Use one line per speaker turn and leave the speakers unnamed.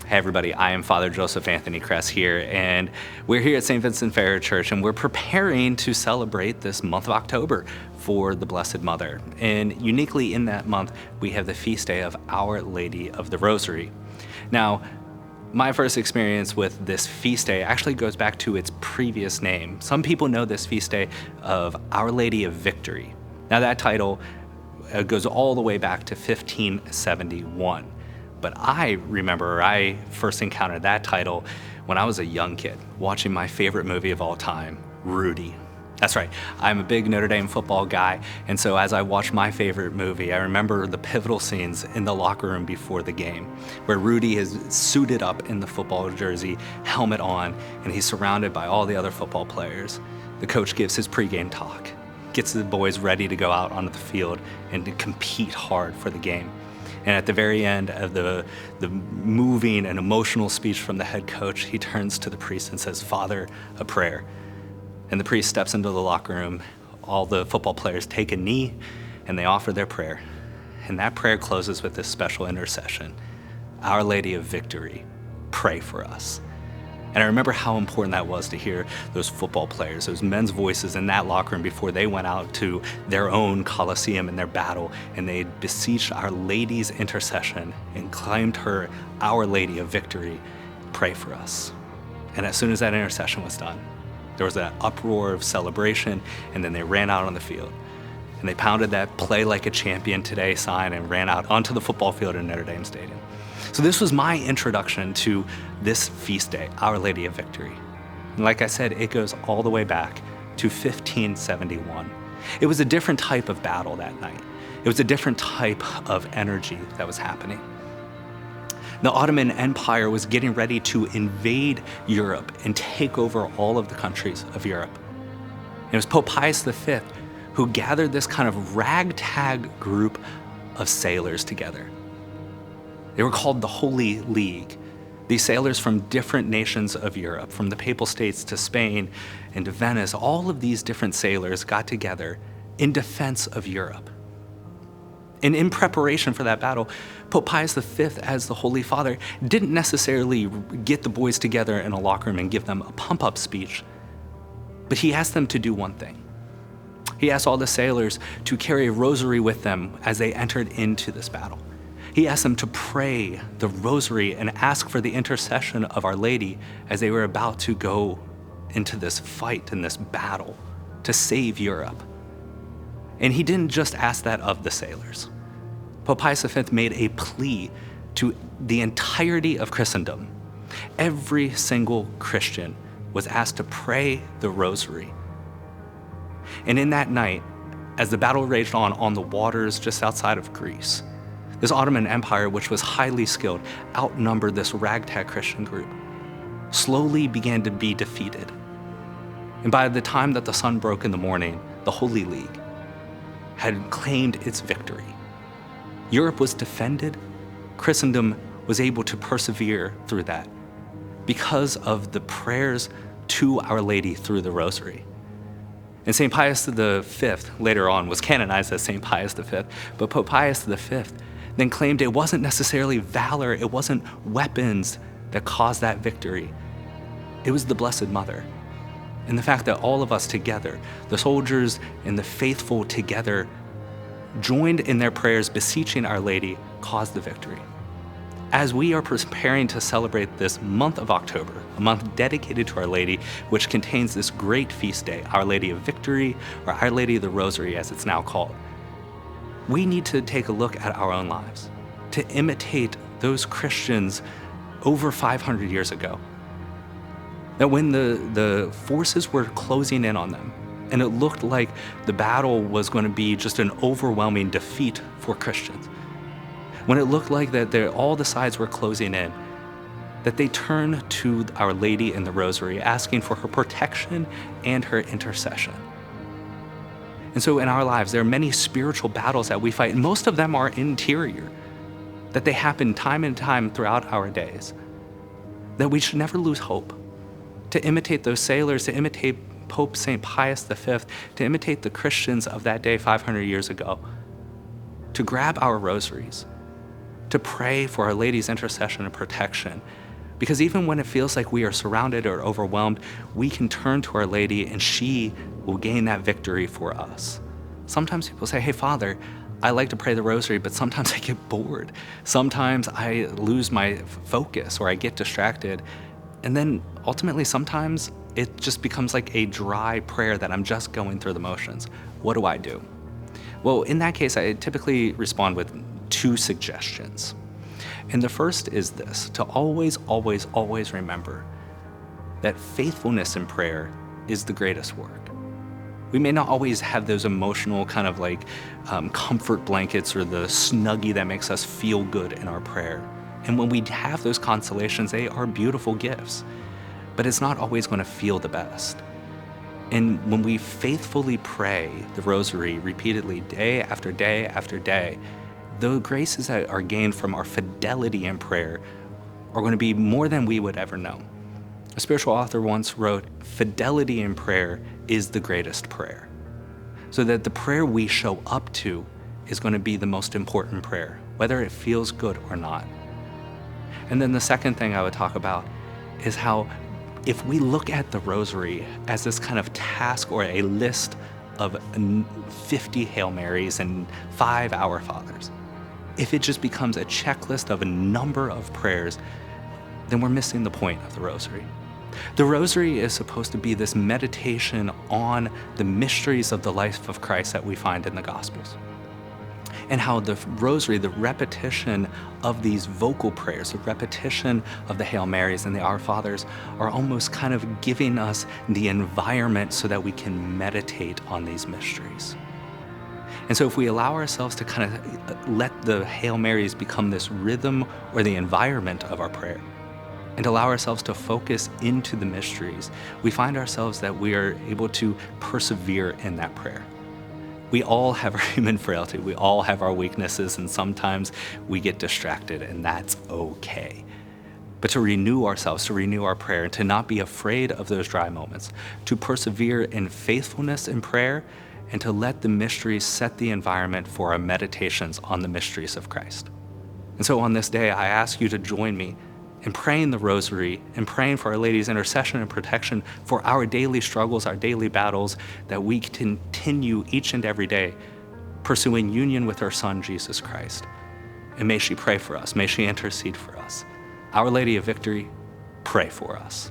Hey everybody, I am Father Joseph Anthony Kress here, and we're here at St. Vincent Ferrer Church, and we're preparing to celebrate this month of October for the Blessed Mother. And uniquely in that month, we have the feast day of Our Lady of the Rosary. Now, my first experience with this feast day actually goes back to its previous name. Some people know this feast day of Our Lady of Victory. Now that title goes all the way back to 1571. But I first encountered that title when I was a young kid, watching my favorite movie of all time, Rudy. That's right, I'm a big Notre Dame football guy, and so as I watched my favorite movie, I remember the pivotal scenes in the locker room before the game, where Rudy is suited up in the football jersey, helmet on, and he's surrounded by all the other football players. The coach gives his pregame talk, gets the boys ready to go out onto the field and to compete hard for the game. And at the very end of the moving and emotional speech from the head coach, he turns to the priest and says, "Father, a prayer." And the priest steps into the locker room. All the football players take a knee and they offer their prayer. And that prayer closes with this special intercession. Our Lady of Victory, pray for us. And I remember how important that was to hear those football players, those men's voices in that locker room before they went out to their own Colosseum in their battle, and they beseeched Our Lady's intercession and claimed her Our Lady of Victory, pray for us. And as soon as that intercession was done, there was that uproar of celebration, and then they ran out on the field. And they pounded that "Play like a champion today" sign and ran out onto the football field in Notre Dame Stadium. So this was my introduction to this feast day, Our Lady of Victory. And like I said, it goes all the way back to 1571. It was a different type of battle that night. It was a different type of energy that was happening. The Ottoman Empire was getting ready to invade Europe and take over all of the countries of Europe. It was Pope Pius V who gathered this kind of ragtag group of sailors together. They were called the Holy League. These sailors from different nations of Europe, from the Papal States to Spain and to Venice, all of these different sailors got together in defense of Europe. And in preparation for that battle, Pope Pius V, as the Holy Father, didn't necessarily get the boys together in a locker room and give them a pump-up speech, but he asked them to do one thing. He asked all the sailors to carry a rosary with them as they entered into this battle. He asked them to pray the rosary and ask for the intercession of Our Lady as they were about to go into this fight and this battle to save Europe. And he didn't just ask that of the sailors. Pope Pius V made a plea to the entirety of Christendom. Every single Christian was asked to pray the rosary. And in that night, as the battle raged on the waters just outside of Greece, this Ottoman Empire, which was highly skilled, outnumbered this ragtag Christian group, slowly began to be defeated. And by the time that the sun broke in the morning, the Holy League had claimed its victory. Europe was defended. Christendom was able to persevere through that because of the prayers to Our Lady through the Rosary. And St. Pius V later on was canonized as St. Pius V, but Pope Pius V then claimed it wasn't necessarily valor, it wasn't weapons that caused that victory. It was the Blessed Mother. And the fact that all of us together, the soldiers and the faithful together, joined in their prayers beseeching Our Lady, caused the victory. As we are preparing to celebrate this month of October, a month dedicated to Our Lady, which contains this great feast day, Our Lady of Victory, or Our Lady of the Rosary as it's now called, we need to take a look at our own lives, to imitate those Christians over 500 years ago. That when the forces were closing in on them, and it looked like the battle was going to be just an overwhelming defeat for Christians, when it looked like that all the sides were closing in, that they turned to Our Lady in the Rosary, asking for her protection and her intercession. And so in our lives, there are many spiritual battles that we fight, and most of them are interior, that they happen time and time throughout our days, that we should never lose hope, to imitate those sailors, to imitate Pope St. Pius V, to imitate the Christians of that day 500 years ago, to grab our rosaries, to pray for Our Lady's intercession and protection. Because even when it feels like we are surrounded or overwhelmed, we can turn to Our Lady and she will gain that victory for us. Sometimes people say, hey, Father, I like to pray the Rosary, but sometimes I get bored. Sometimes I lose my focus or I get distracted. And then ultimately, sometimes it just becomes like a dry prayer that I'm just going through the motions. What do I do? Well, in that case, I typically respond with 2 suggestions. And the first is this, to always, always, always remember that faithfulness in prayer is the greatest work. We may not always have those emotional kind of like comfort blankets or the snuggie that makes us feel good in our prayer. And when we have those consolations, they are beautiful gifts, but it's not always going to feel the best. And when we faithfully pray the Rosary repeatedly, day after day after day, the graces that are gained from our fidelity in prayer are going to be more than we would ever know. A spiritual author once wrote, "Fidelity in prayer is the greatest prayer." So that the prayer we show up to is going to be the most important prayer, whether it feels good or not. And then the second thing I would talk about is how if we look at the Rosary as this kind of task or a list of 50 Hail Marys and 5 Our Fathers, if it just becomes a checklist of a number of prayers, then we're missing the point of the Rosary. The Rosary is supposed to be this meditation on the mysteries of the life of Christ that we find in the Gospels. And how the Rosary, the repetition of these vocal prayers, the repetition of the Hail Marys and the Our Fathers are almost kind of giving us the environment so that we can meditate on these mysteries. And so if we allow ourselves to kind of let the Hail Marys become this rhythm or the environment of our prayer, and allow ourselves to focus into the mysteries, we find ourselves that we are able to persevere in that prayer. We all have our human frailty. We all have our weaknesses, and sometimes we get distracted, and that's okay. But to renew ourselves, to renew our prayer, and to not be afraid of those dry moments, to persevere in faithfulness in prayer, and to let the mysteries set the environment for our meditations on the mysteries of Christ. And so on this day, I ask you to join me in praying the Rosary and praying for Our Lady's intercession and protection for our daily struggles, our daily battles, that we continue each and every day pursuing union with our Son, Jesus Christ. And may she pray for us. May she intercede for us. Our Lady of Victory, pray for us.